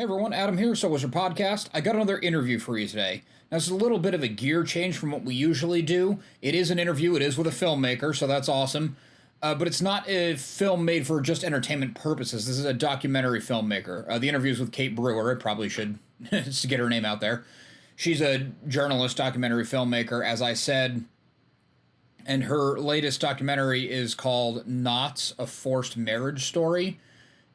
Hey everyone, Adam here, So Was Your Podcast. I got another interview for you today. Now, it's a little bit of a gear change from what we usually do. It is an interview, it is with a filmmaker, so that's awesome. But it's not a film made for just entertainment purposes. This is a documentary filmmaker. The interview is with Kate Brewer. I probably should just get her name out there. She's a journalist, documentary filmmaker, as I said, and her latest documentary is called Knots, a Forced Marriage Story.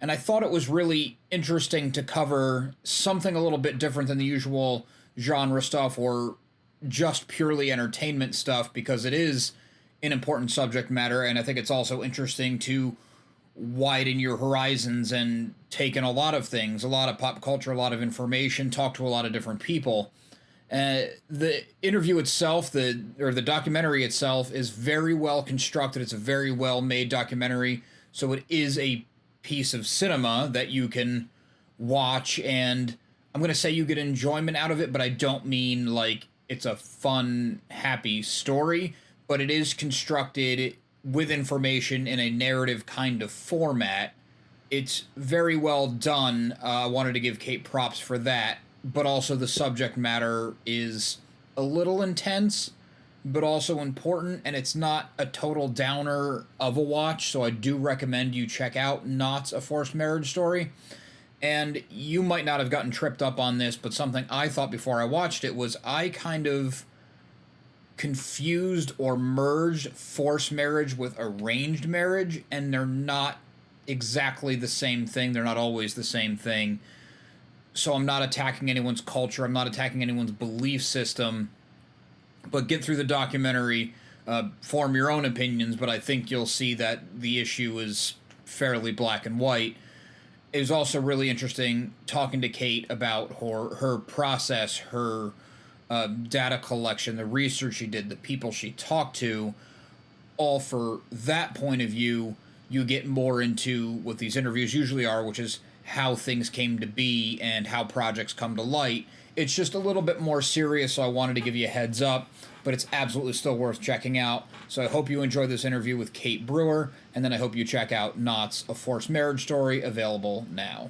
And I thought it was really interesting to cover something a little bit different than the usual genre stuff or just purely entertainment stuff, because it is an important subject matter, and I think it's also interesting to widen your horizons and take in a lot of things, a lot of pop culture, a lot of information, talk to a lot of different people. The interview itself, the documentary itself, is very well constructed. It's a very well made documentary, so it is a piece of cinema that you can watch, and I'm going to say you get enjoyment out of it, but I don't mean like it's a fun, happy story, but it is constructed with information in a narrative kind of format. It's very well done. I wanted to give Kate props for that, but also the subject matter is a little intense, but also important, and it's not a total downer of a watch, so I do recommend you check out Knots, a Forced Marriage Story. And you might not have gotten tripped up on this, but something I thought before I watched it was I kind of confused or merged forced marriage with arranged marriage, and they're not exactly the same thing. They're not always the same thing. So I'm not attacking anyone's culture. I'm not attacking anyone's belief system. But get through the documentary, form your own opinions, but I think you'll see that the issue is fairly black and white. It was also really interesting talking to Kate about her process, her data collection, the research she did, the people she talked to. All for that point of view, you get more into what these interviews usually are, which is how things came to be and how projects come to light. It's just a little bit more serious, so I wanted to give you a heads up, but it's absolutely still worth checking out. So I hope you enjoy this interview with Kate Brewer, and then I hope you check out Knots, a Forced Marriage Story, available now.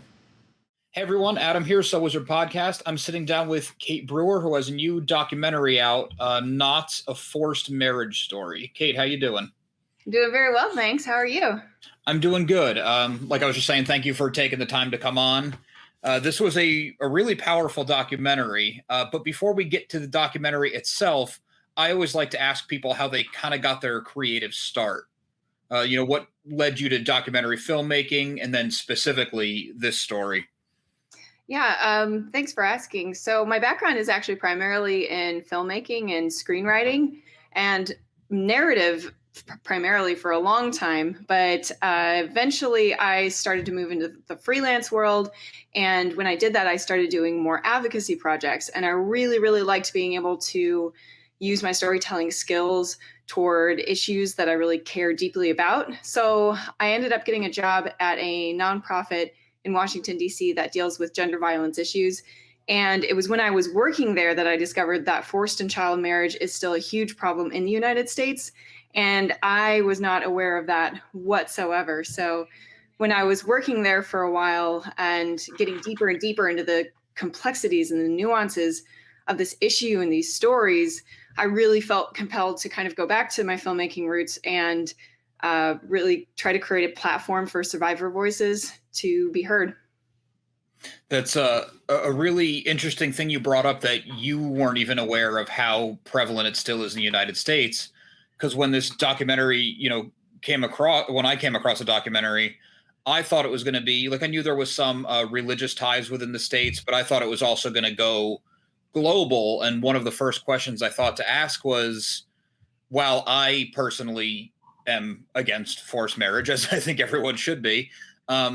Hey everyone, Adam here, So Was Your Podcast. I'm sitting down with Kate Brewer, who has a new documentary out, Knots, a Forced Marriage Story. Kate, how you doing? Doing very well, thanks. How are you? I'm doing good. Like I was just saying, thank you for taking the time to come on. This was a really powerful documentary, but before we get to the documentary itself, I always like to ask people how they kind of got their creative start. What led you to documentary filmmaking, and then specifically this story? Yeah, thanks for asking. So my background is actually primarily in filmmaking and screenwriting and narrative primarily for a long time, but eventually I started to move into the freelance world. And when I did that, I started doing more advocacy projects. And I really, really liked being able to use my storytelling skills toward issues that I really care deeply about. So I ended up getting a job at a nonprofit in Washington, D.C. that deals with gender violence issues. And it was when I was working there that I discovered that forced and child marriage is still a huge problem in the United States. And I was not aware of that whatsoever. So when I was working there for a while and getting deeper and deeper into the complexities and the nuances of this issue and these stories, I really felt compelled to kind of go back to my filmmaking roots and really try to create a platform for survivor voices to be heard. That's a really interesting thing you brought up, that you weren't even aware of how prevalent it still is in the United States. Because when this documentary, when I came across a documentary, I thought it was going to be like, I knew there was some religious ties within the States, but I thought it was also going to go global. And one of the first questions I thought to ask was, while I personally am against forced marriage, as I think everyone should be, I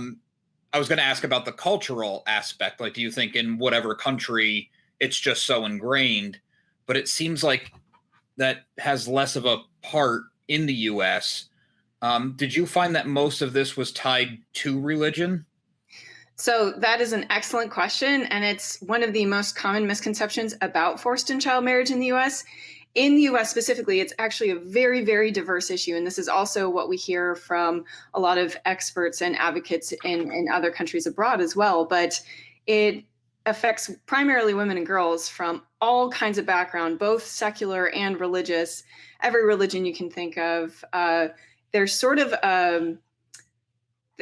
was going to ask about the cultural aspect. Like, do you think in whatever country it's just so ingrained? But it seems like that has less of a part in the U.S. Did you find that most of this was tied to religion? So that is an excellent question. And it's one of the most common misconceptions about forced and child marriage in the U.S. In the US specifically, it's actually a very, very diverse issue. And this is also what we hear from a lot of experts and advocates in other countries abroad as well. But it affects primarily women and girls from all kinds of background, both secular and religious, every religion you can think of. There's sort of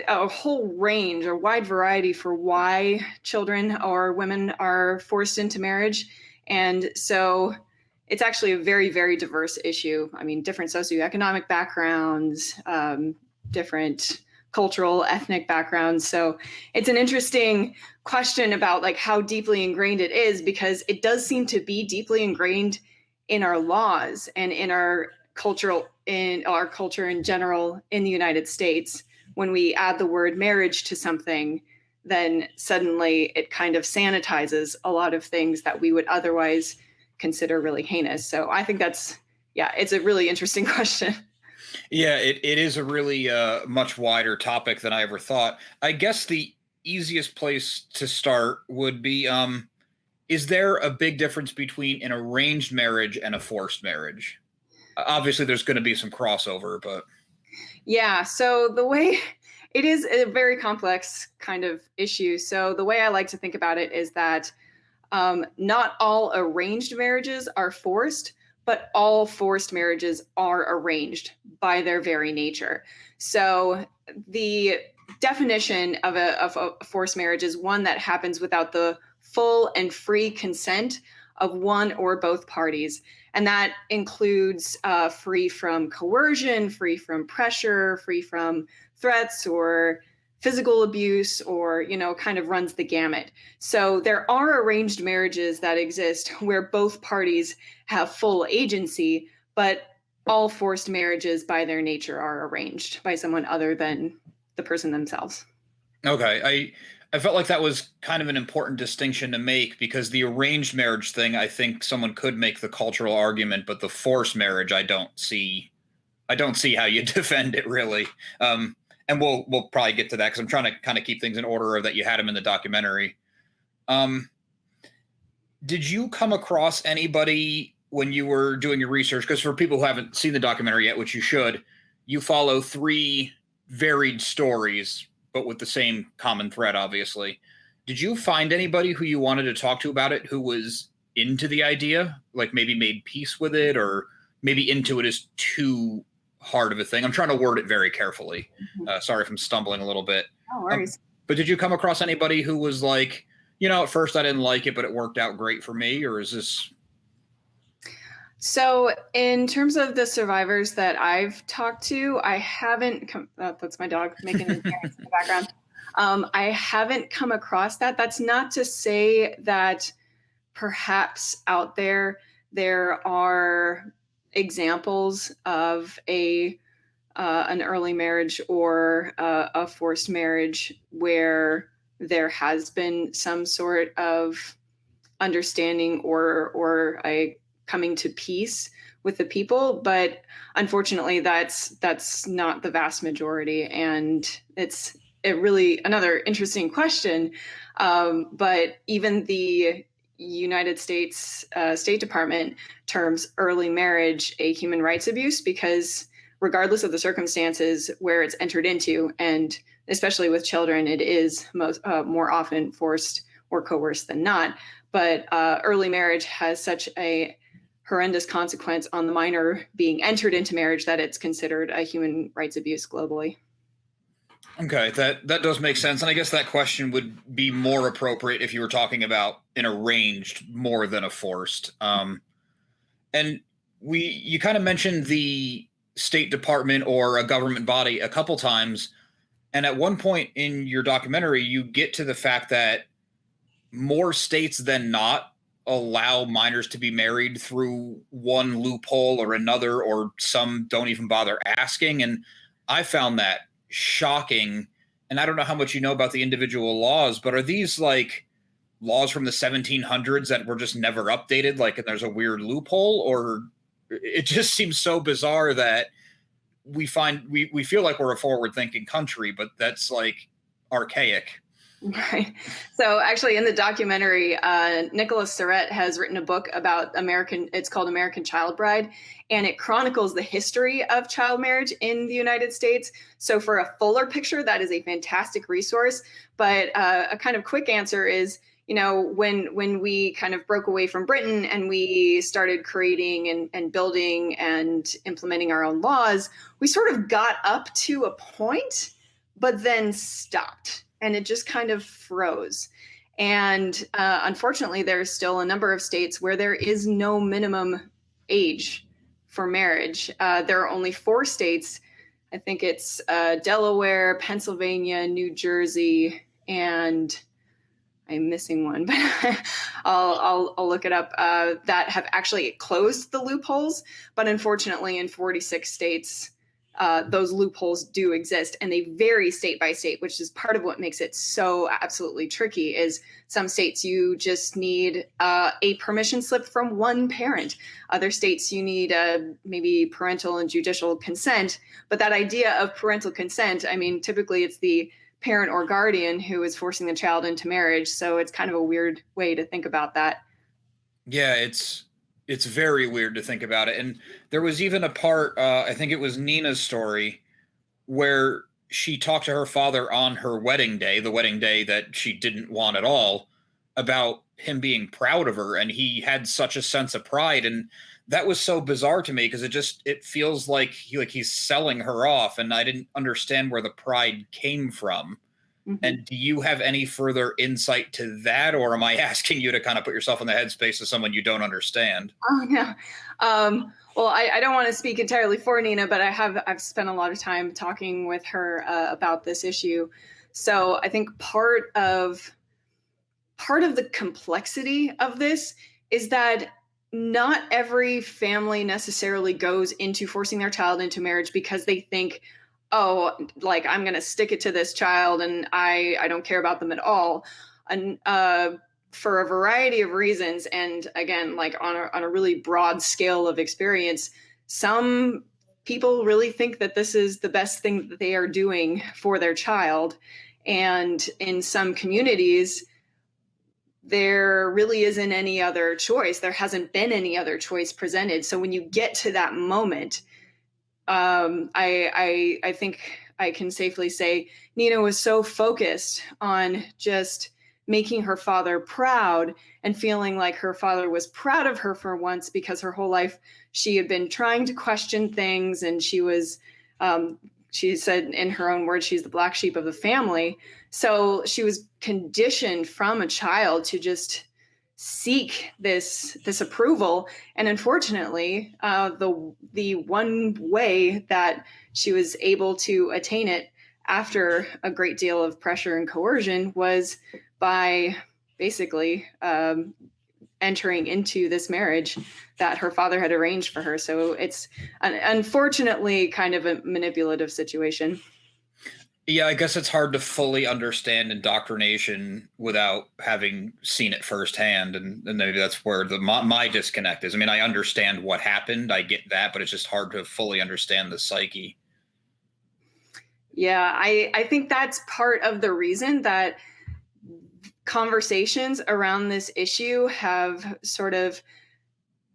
a whole range, a wide variety for why children or women are forced into marriage. And so it's actually a very, very diverse issue. I mean, different socioeconomic backgrounds, different cultural, ethnic backgrounds. So it's an interesting question about like how deeply ingrained it is, because it does seem to be deeply ingrained in our laws and in our culture in general in the United States. When we add the word marriage to something, then suddenly it kind of sanitizes a lot of things that we would otherwise consider really heinous. So I think it's a really interesting question. Yeah, it is a really much wider topic than I ever thought. I guess the easiest place to start would be, is there a big difference between an arranged marriage and a forced marriage? Obviously, there's going to be some crossover, but... Yeah, so the way it is a very complex kind of issue. So the way I like to think about it is that not all arranged marriages are forced, but all forced marriages are arranged by their very nature. So the definition of a forced marriage is one that happens without the full and free consent of one or both parties. And that includes free from coercion, free from pressure, free from threats or physical abuse, or, kind of runs the gamut. So there are arranged marriages that exist where both parties have full agency, but all forced marriages by their nature are arranged by someone other than the person themselves. Okay. I felt like that was kind of an important distinction to make, because the arranged marriage thing, I think someone could make the cultural argument, but the forced marriage, I don't see how you defend it really. And we'll probably get to that, because I'm trying to kind of keep things in order of that you had them in the documentary. Did you come across anybody when you were doing your research? Because for people who haven't seen the documentary yet, which you should, you follow 3 varied stories, but with the same common thread, obviously. Did you find anybody who you wanted to talk to about it who was into the idea, like maybe made peace with it, or maybe into it is too hard of a thing? I'm trying to word it very carefully. Sorry if I'm stumbling a little bit. No worries. But did you come across anybody who was like, at first I didn't like it, but it worked out great for me? Or is this... So in terms of the survivors that I've talked to, I haven't that's my dog making an appearance in the background. I haven't come across that. That's not to say that perhaps out there are examples of an early marriage or a forced marriage where there has been some sort of understanding or a coming to peace with the people, but unfortunately that's not the vast majority, and it's really another interesting question. But even the United States State Department terms early marriage a human rights abuse, because regardless of the circumstances where it's entered into, and especially with children, it is more often forced or coerced than not. But early marriage has such a horrendous consequence on the minor being entered into marriage that it's considered a human rights abuse globally. Okay, that does make sense. And I guess that question would be more appropriate if you were talking about an arranged more than a forced. And you kind of mentioned the State Department or a government body a couple times. And at one point in your documentary, you get to the fact that more states than not allow minors to be married through one loophole or another, or some don't even bother asking. And I found that shocking. And I don't know how much you know about the individual laws, but are these like laws from the 1700s that were just never updated, like, and there's a weird loophole? Or it just seems so bizarre that we feel like we're a forward thinking country, but that's like archaic. Right. So actually in the documentary, Nicholas Surrett has written a book about it's called American Child Bride, and it chronicles the history of child marriage in the United States. So for a fuller picture, that is a fantastic resource. But a kind of quick answer is, when we kind of broke away from Britain and we started creating and building and implementing our own laws, we sort of got up to a point, but then stopped, and it just kind of froze. And unfortunately, there's still a number of states where there is no minimum age for marriage. There are only 4 states. I think it's Delaware, Pennsylvania, New Jersey, and I'm missing one, but I'll look it up, that have actually closed the loopholes. But unfortunately, in 46 states, those loopholes do exist, and they vary state by state, which is part of what makes it so absolutely tricky. Is some states you just need a permission slip from one parent. Other states you need maybe parental and judicial consent. But that idea of parental consent, I mean, typically it's the parent or guardian who is forcing the child into marriage. So it's kind of a weird way to think about that. Yeah, it's very weird to think about it. And there was even a part, I think it was Nina's story, where she talked to her father on her wedding day, the wedding day that she didn't want at all, about him being proud of her, and he had such a sense of pride. And that was so bizarre to me because it feels like he's selling her off, and I didn't understand where the pride came from. Mm-hmm. And do you have any further insight to that, or am I asking you to kind of put yourself in the headspace of someone you don't understand? Oh, no. Well, I don't want to speak entirely for Nina, but I've spent a lot of time talking with her about this issue. So I think part of the complexity of this is that not every family necessarily goes into forcing their child into marriage because they think, oh, like, I'm going to stick it to this child and I don't care about them at all. And for a variety of reasons, and again, like on a really broad scale of experience, some people really think that this is the best thing that they are doing for their child. And in some communities, there really isn't any other choice. There hasn't been any other choice presented. So when you get to that moment, I think I can safely say Nina was so focused on just making her father proud and feeling like her father was proud of her for once, because her whole life she had been trying to question things, and she was, she said in her own words, she's the black sheep of the family. So she was conditioned from a child to just seek this approval. And unfortunately, the one way that she was able to attain it after a great deal of pressure and coercion was by basically entering into this marriage that her father had arranged for her. So it's unfortunately kind of a manipulative situation. Yeah, I guess it's hard to fully understand indoctrination without having seen it firsthand, and maybe that's where my disconnect is. I mean, I understand what happened, I get that, but it's just hard to fully understand the psyche. Yeah, I think that's part of the reason that conversations around this issue have sort of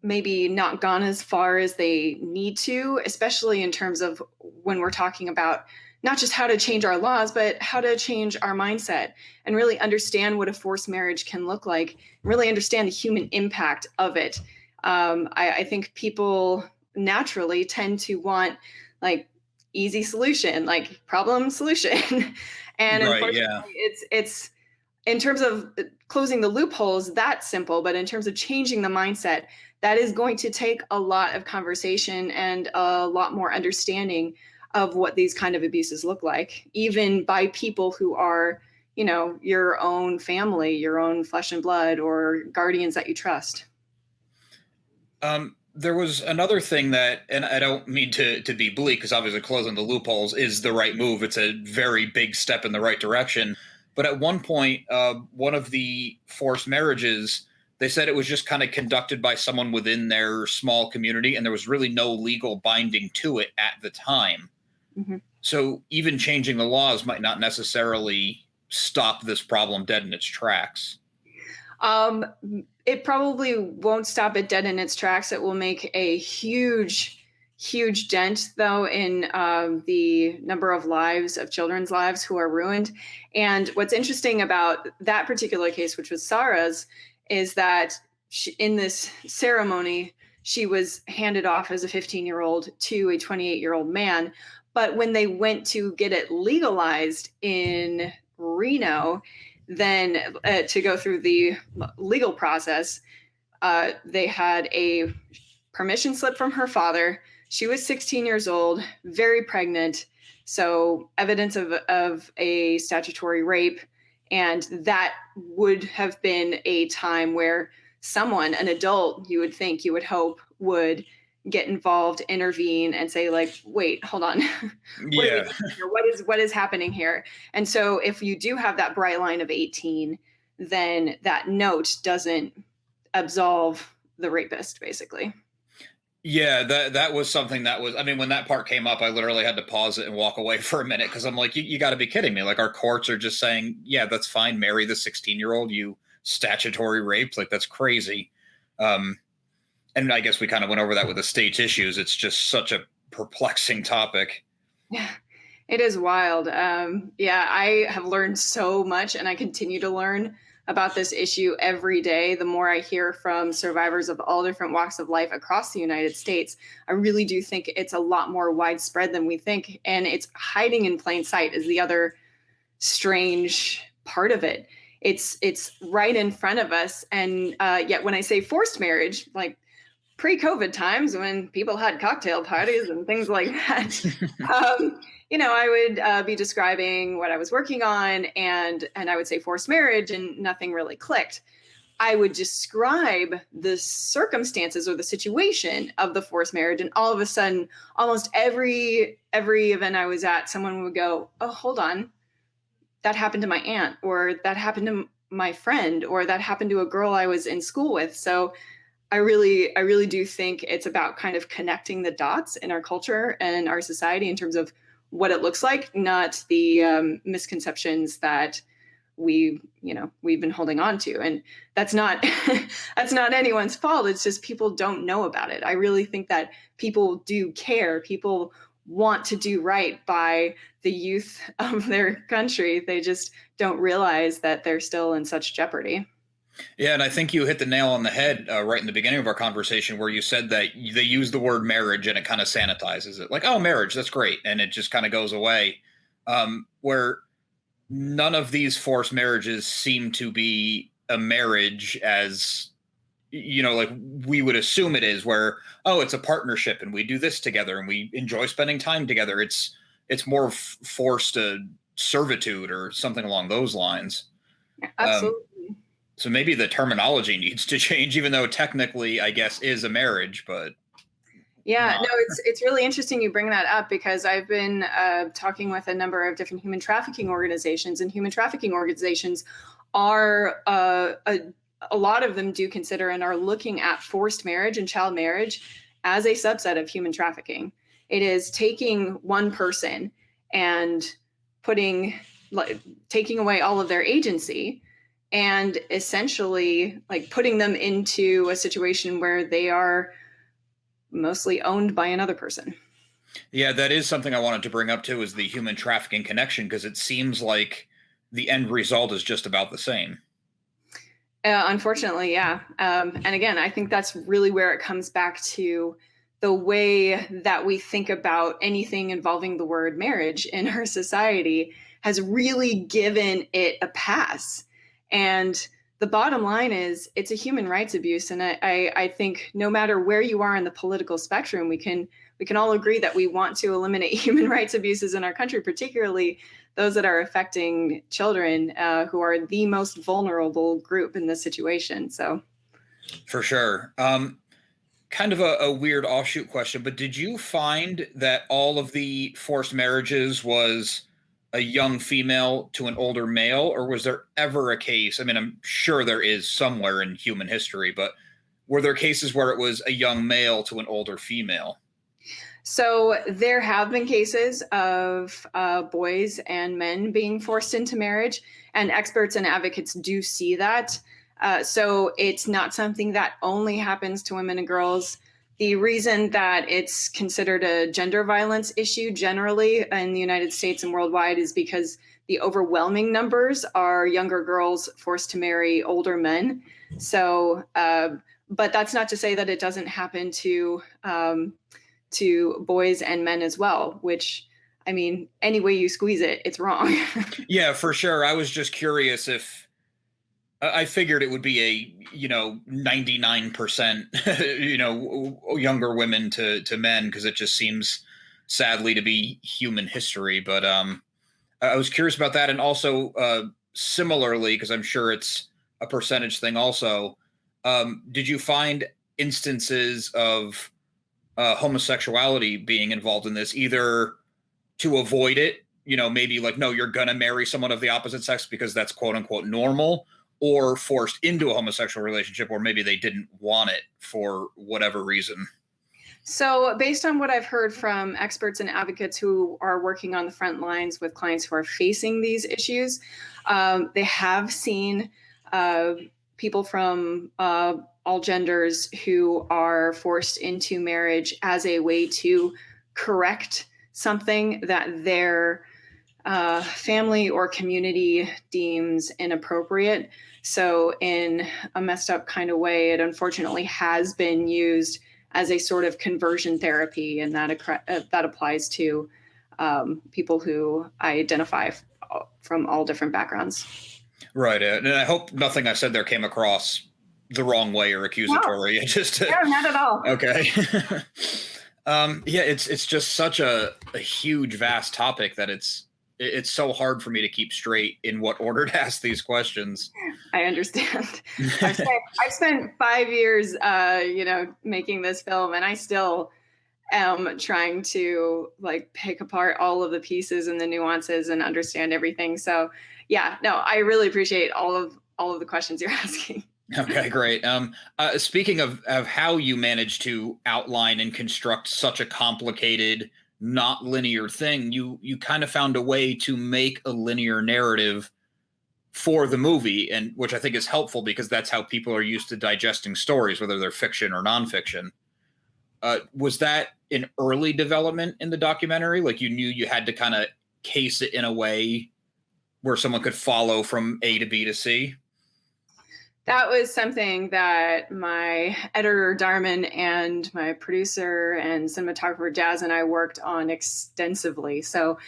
maybe not gone as far as they need to, especially in terms of when we're talking about not just how to change our laws, but how to change our mindset and really understand what a forced marriage can look like, and really understand the human impact of it. I think people naturally tend to want like easy solution, like problem solution. And right, unfortunately, yeah. it's in terms of closing the loopholes, that's simple. But in terms of changing the mindset, that is going to take a lot of conversation and a lot more understanding of what these kind of abuses look like, even by people who are, your own family, your own flesh and blood, or guardians that you trust. There was another thing that, and I don't mean to be bleak, because obviously closing the loopholes is the right move. It's a very big step in the right direction. But at one point, one of the forced marriages, they said it was just kind of conducted by someone within their small community, and there was really no legal binding to it at the time. Mm-hmm. So even changing the laws might not necessarily stop this problem dead in its tracks? It probably won't stop it dead in its tracks. It will make a huge dent, though, in the number of lives, of children's lives who are ruined. And what's interesting about that particular case, which was Sarah's, is that in this ceremony, she was handed off as a 15-year-old to a 28-year-old man. But when they went to get it legalized in Reno, then to go through the legal process, they had a permission slip from her father. She was 16 years old, very pregnant, so evidence of a statutory rape. And that would have been a time where someone, an adult, you would think, you would hope, would get involved, intervene, and say, like, wait, hold on. Yeah. What is happening here? And so if you do have that bright line of 18, then that note doesn't absolve the rapist, basically. Yeah, that was something that was, I mean, when that part came up, I literally had to pause it and walk away for a minute, because I'm like, you got to be kidding me. Like, our courts are just saying, yeah, that's fine. Marry the 16-year-old, you statutory raped. Like, that's crazy. And I guess we kind of went over that with the state's issues. It's just such a perplexing topic. Yeah, it is wild. Yeah, I have learned so much, and I continue to learn about this issue every day. The more I hear from survivors of all different walks of life across the United States, I really do think it's a lot more widespread than we think. And it's hiding in plain sight is the other strange part of it. It's right in front of us. And yet when I say forced marriage, like pre-COVID times when people had cocktail parties and things like that, I would be describing what I was working on, and I would say forced marriage, and nothing really clicked. I would describe the circumstances or the situation of the forced marriage, and all of a sudden, almost every event I was at, someone would go, "Oh, hold on, that happened to my aunt, or that happened to my friend, or that happened to a girl I was in school with." So I really do think it's about kind of connecting the dots in our culture and our society in terms of what it looks like, not the misconceptions that we've been holding on to. And that's not that's not anyone's fault. It's just people don't know about it. I really think that people do care. People want to do right by the youth of their country. They just don't realize that they're still in such jeopardy. Yeah, and I think you hit the nail on the head right in the beginning of our conversation, where you said that they use the word marriage and it kind of sanitizes it. Like, oh, marriage, that's great. And it just kind of goes away. Where none of these forced marriages seem to be a marriage as, like we would assume it is, where, oh, it's a partnership and we do this together and we enjoy spending time together. It's more forced servitude or something along those lines. Absolutely. So maybe the terminology needs to change, even though technically, I guess, is a marriage, but. Yeah, no, it's really interesting you bring that up, because I've been talking with a number of different human trafficking organizations, and human trafficking organizations are, a lot of them do consider and are looking at forced marriage and child marriage as a subset of human trafficking. It is taking one person and taking away all of their agency, and essentially like putting them into a situation where they are mostly owned by another person. Yeah, that is something I wanted to bring up too, is the human trafficking connection, because it seems like the end result is just about the same. Unfortunately, yeah. And again, I think that's really where it comes back to the way that we think about anything involving the word marriage in our society has really given it a pass. And the bottom line is it's a human rights abuse. And I think no matter where you are in the political spectrum, we can all agree that we want to eliminate human rights abuses in our country, particularly those that are affecting children, who are the most vulnerable group in this situation. So, for sure. Kind of a weird offshoot question, but did you find that all of the forced marriages was a young female to an older male, or was there ever a case? I mean, I'm sure there is somewhere in human history, but were there cases where it was a young male to an older female? So there have been cases of boys and men being forced into marriage, and experts and advocates do see that. So it's not something that only happens to women and girls. The reason that it's considered a gender violence issue generally in the United States and worldwide is because the overwhelming numbers are younger girls forced to marry older men. So, but that's not to say that it doesn't happen to boys and men as well, which, I mean, any way you squeeze it, it's wrong. Yeah, for sure. I was just curious if I figured it would be a, 99%, younger women to men, because it just seems sadly to be human history. But I was curious about that. And also, similarly, because I'm sure it's a percentage thing also, did you find instances of homosexuality being involved in this, either to avoid it, maybe like, no, you're going to marry someone of the opposite sex because that's quote unquote normal, or forced into a homosexual relationship, or maybe they didn't want it for whatever reason? So, based on what I've heard from experts and advocates who are working on the front lines with clients who are facing these issues, they have seen people from all genders who are forced into marriage as a way to correct something that their family or community deems inappropriate. So, in a messed up kind of way, it unfortunately has been used as a sort of conversion therapy, and that applies to people who identify from all different backgrounds. Right. And I hope nothing I said there came across the wrong way or accusatory. No, Just no, not at all. Okay. Yeah, it's just such a huge, vast topic that it's so hard for me to keep straight in what order to ask these questions. I understand. I've spent 5 years, making this film, and I still am trying to pick apart all of the pieces and the nuances and understand everything. So, yeah, no, I really appreciate all of the questions you're asking. Okay, great. Speaking of how you manage to outline and construct such a complicated, not linear thing, you kind of found a way to make a linear narrative for the movie, and which I think is helpful because that's how people are used to digesting stories, whether they're fiction or nonfiction. Was that an early development in the documentary? Like, you knew you had to kind of case it in a way where someone could follow from A to B to C? That was something that my editor, Darman, and my producer and cinematographer, Jazz, and I worked on extensively. So,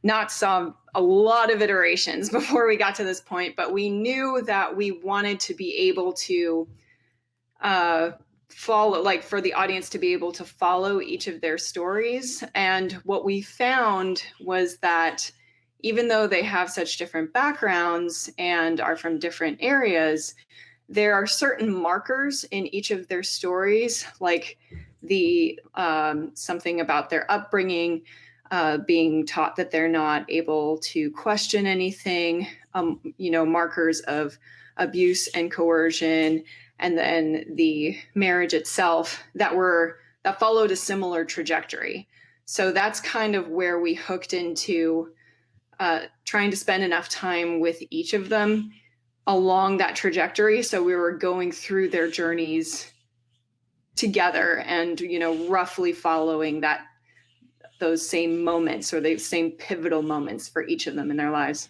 not saw a lot of iterations before we got to this point, but we knew that we wanted to be able to follow, for the audience to be able to follow each of their stories. And what we found was that even though they have such different backgrounds and are from different areas, there are certain markers in each of their stories, like the something about their upbringing, being taught that they're not able to question anything, markers of abuse and coercion, and then the marriage itself that followed a similar trajectory. So that's kind of where we hooked into trying to spend enough time with each of them along that trajectory. So we were going through their journeys together and, roughly following those same moments or the same pivotal moments for each of them in their lives.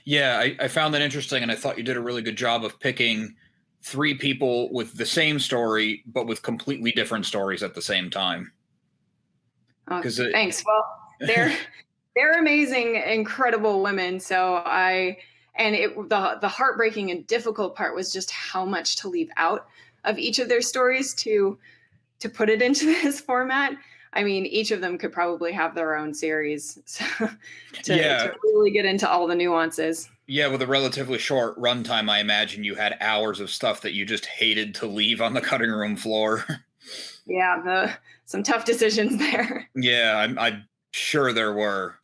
Yeah, I found that interesting, and I thought you did a really good job of picking three people with the same story, but with completely different stories at the same time. Oh, thanks. Well, they're amazing, incredible women. So the heartbreaking and difficult part was just how much to leave out of each of their stories to put it into this format. I mean, each of them could probably have their own series to really get into all the nuances. Yeah, with a relatively short runtime, I imagine you had hours of stuff that you just hated to leave on the cutting room floor. Yeah, some tough decisions there. Yeah, I'm sure there were.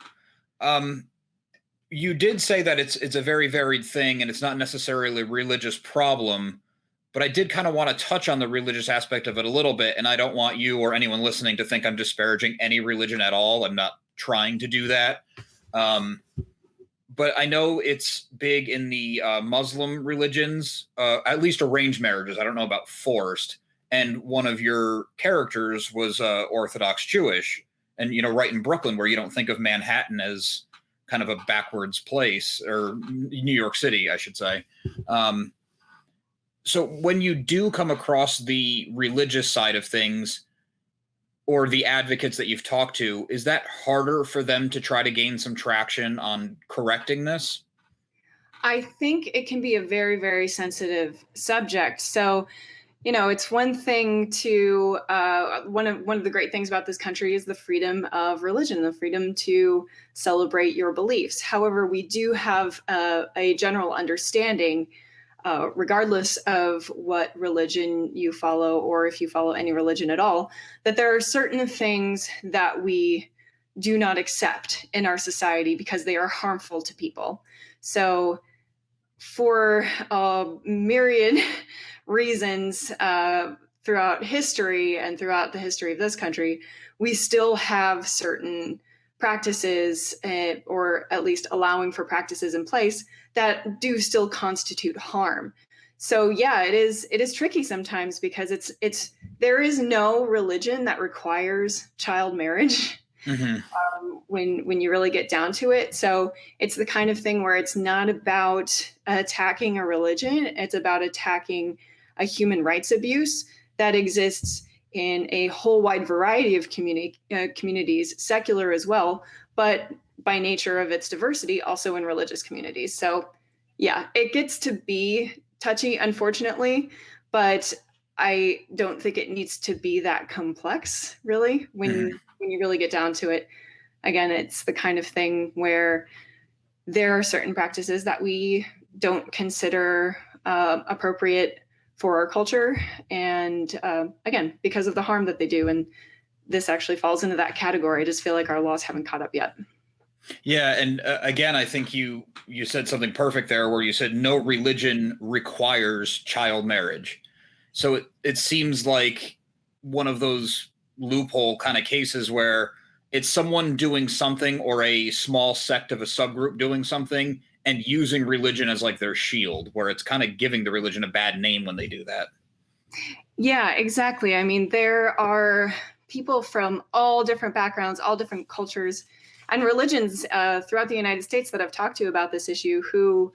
You did say that it's a very varied thing, and it's not necessarily a religious problem, But I did kind of want to touch on the religious aspect of it a little bit, and I don't want you or anyone listening to think I'm disparaging any religion at all. I'm not trying to do that. But I know it's big in the Muslim religions, at least arranged marriages. I don't know about forced. And one of your characters was Orthodox Jewish. And, right in Brooklyn, where you don't think of Manhattan as kind of a backwards place, or New York City, I should say. So when you do come across the religious side of things, or the advocates that you've talked to, is that harder for them to try to gain some traction on correcting this? I think it can be a very, very sensitive subject. So, it's one thing to one of the great things about this country is the freedom of religion, the freedom to celebrate your beliefs. However, we do have a general understanding, regardless of what religion you follow, or if you follow any religion at all, that there are certain things that we do not accept in our society because they are harmful to people. So for myriad reasons, throughout history and throughout the history of this country, we still have certain practices, or at least allowing for practices in place that do still constitute harm. So yeah, it is tricky sometimes, because there is no religion that requires child marriage. Mm-hmm. When you really get down to it. So it's the kind of thing where it's not about attacking a religion, it's about attacking a human rights abuse that exists in a whole wide variety of communities, secular as well, but by nature of its diversity, also in religious communities. So yeah, it gets to be touchy, unfortunately, but I don't think it needs to be that complex, really, when you really get down to it. Again, it's the kind of thing where there are certain practices that we don't consider appropriate for our culture. And again, because of the harm that they do. And this actually falls into that category. I just feel like our laws haven't caught up yet. Yeah. And again, I think you said something perfect there, where you said no religion requires child marriage. So it seems like one of those loophole kind of cases where it's someone doing something, or a small sect of a subgroup doing something, and using religion as like their shield, where it's kind of giving the religion a bad name when they do that. Yeah, exactly. I mean, there are people from all different backgrounds, all different cultures and religions throughout the United States that I've talked to about this issue who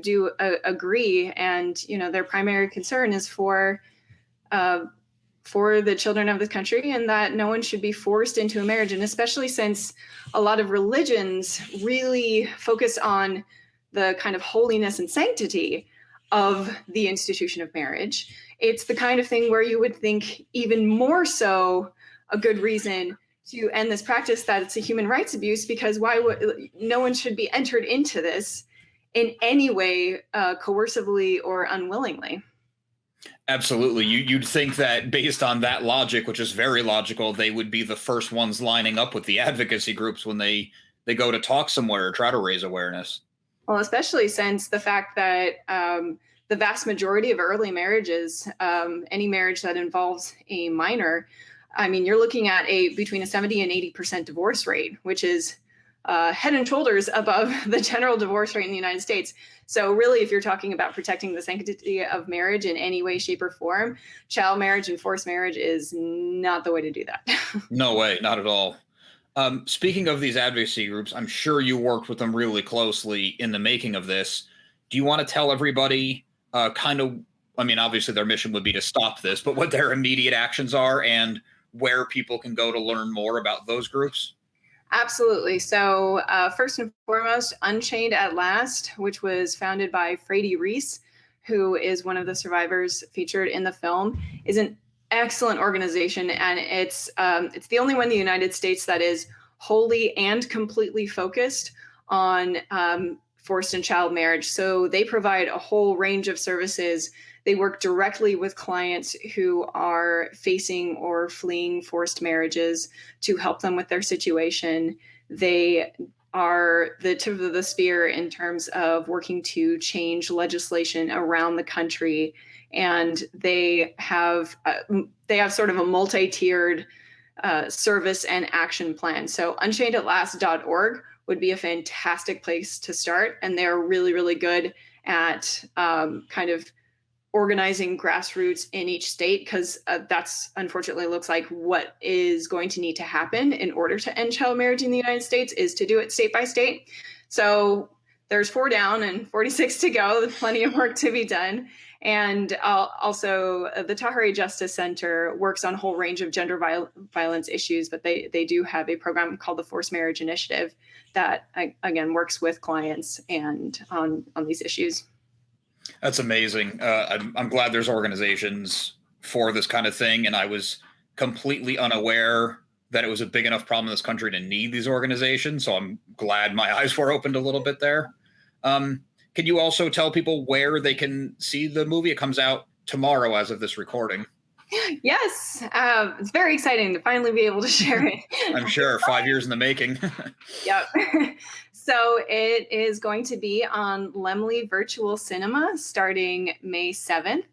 do agree, and their primary concern is for the children of this country, and that no one should be forced into a marriage. And especially since a lot of religions really focus on the kind of holiness and sanctity of the institution of marriage, it's the kind of thing where you would think even more so a good reason to end this practice, that it's a human rights abuse, because no one should be entered into this in any way, coercively or unwillingly. Absolutely. You'd think that based on that logic, which is very logical, they would be the first ones lining up with the advocacy groups when they go to talk somewhere or try to raise awareness. Well, especially since the fact that the vast majority of early marriages, any marriage that involves a minor, I mean, you're looking at between a 70 and 80% divorce rate, which is head and shoulders above the general divorce rate in the United States. So really, if you're talking about protecting the sanctity of marriage in any way, shape, or form, child marriage and forced marriage is not the way to do that. No way, not at all. Speaking of these advocacy groups, I'm sure you worked with them really closely in the making of this. Do you want to tell everybody obviously their mission would be to stop this, but what their immediate actions are and where people can go to learn more about those groups? Absolutely. So first and foremost, Unchained At Last, which was founded by Frady Reese, who is one of the survivors featured in the film, is an excellent organization. And it's the only one in the United States that is wholly and completely focused on forced and child marriage. So they provide a whole range of services. They work directly with clients who are facing or fleeing forced marriages to help them with their situation. They are the tip of the spear in terms of working to change legislation around the country, and they have sort of a multi-tiered service and action plan. So unchainedatlast.org would be a fantastic place to start, and they're really, really good at kind of organizing grassroots in each state, because that's unfortunately looks like what is going to need to happen in order to end child marriage in the United States, is to do it state by state. So there's 4 down and 46 to go. There's plenty of work to be done. And also the Tahari Justice Center works on a whole range of gender violence issues, but they do have a program called the Forced Marriage Initiative that, again, works with clients and on these issues. That's amazing. I'm glad there's organizations for this kind of thing, and I was completely unaware that it was a big enough problem in this country to need these organizations, so I'm glad my eyes were opened a little bit there. Can you also tell people where they can see the movie? It comes out tomorrow as of this recording. Yes, it's very exciting to finally be able to share it. I'm sure, 5 years in the making. Yep. So it is going to be on Lemley Virtual Cinema starting May 7th.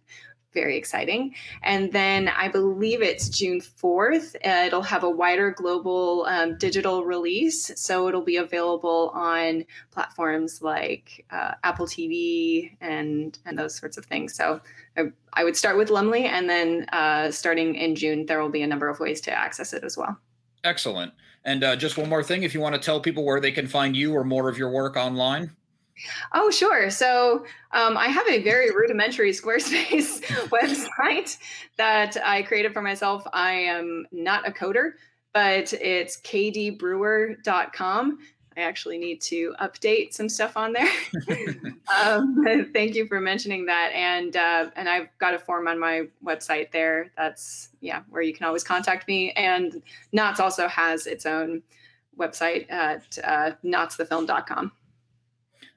Very exciting. And then I believe it's June 4th. It'll have a wider global digital release. So it'll be available on platforms like Apple TV and those sorts of things. So I would start with Lemley, and then starting in June, there will be a number of ways to access it as well. Excellent. And just one more thing, if you want to tell people where they can find you or more of your work online. Oh, sure. So I have a very rudimentary Squarespace website that I created for myself. I am not a coder, but it's kdbrewer.com. I actually need to update some stuff on there. Thank you for mentioning that. And I've got a form on my website there. That's where you can always contact me. And Knots also has its own website at knotsthefilm.com.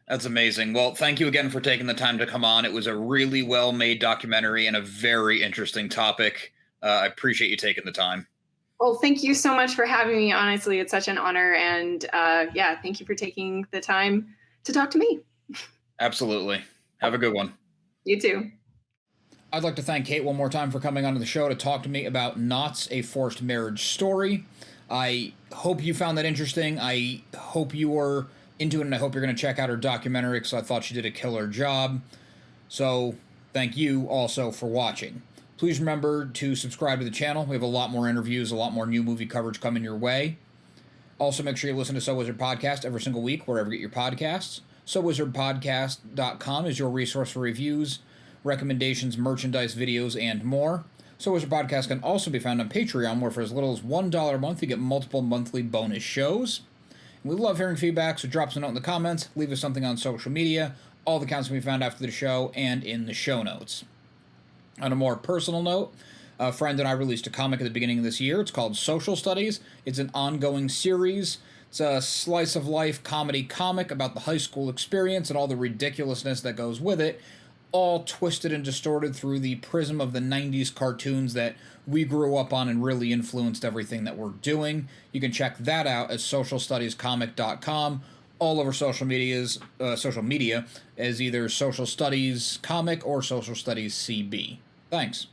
That's amazing. Well, thank you again for taking the time to come on. It was a really well-made documentary and a very interesting topic. I appreciate you taking the time. Well, thank you so much for having me. Honestly, it's such an honor. And thank you for taking the time to talk to me. Absolutely. Have a good one. You too. I'd like to thank Kate one more time for coming onto the show to talk to me about Knots, a Forced Marriage Story. I hope you found that interesting. I hope you were into it, and I hope you're going to check out her documentary, because I thought she did a killer job. So thank you also for watching. Please remember to subscribe to the channel. We have a lot more interviews, a lot more new movie coverage coming your way. Also, make sure you listen to So Wizard Podcast every single week, wherever you get your podcasts. SoWizardPodcast.com is your resource for reviews, recommendations, merchandise, videos, and more. So Wizard Podcast can also be found on Patreon, where for as little as $1 a month, you get multiple monthly bonus shows. We love hearing feedback, so drop us a note in the comments, leave us something on social media. All the accounts can be found after the show and in the show notes. On a more personal note, a friend and I released a comic at the beginning of this year. It's called Social Studies. It's an ongoing series. It's a slice-of-life comedy comic about the high school experience and all the ridiculousness that goes with it, all twisted and distorted through the prism of the 90s cartoons that we grew up on and really influenced everything that we're doing. You can check that out at socialstudiescomic.com. All over social media as either Social Studies Comic or Social Studies CB. Thanks.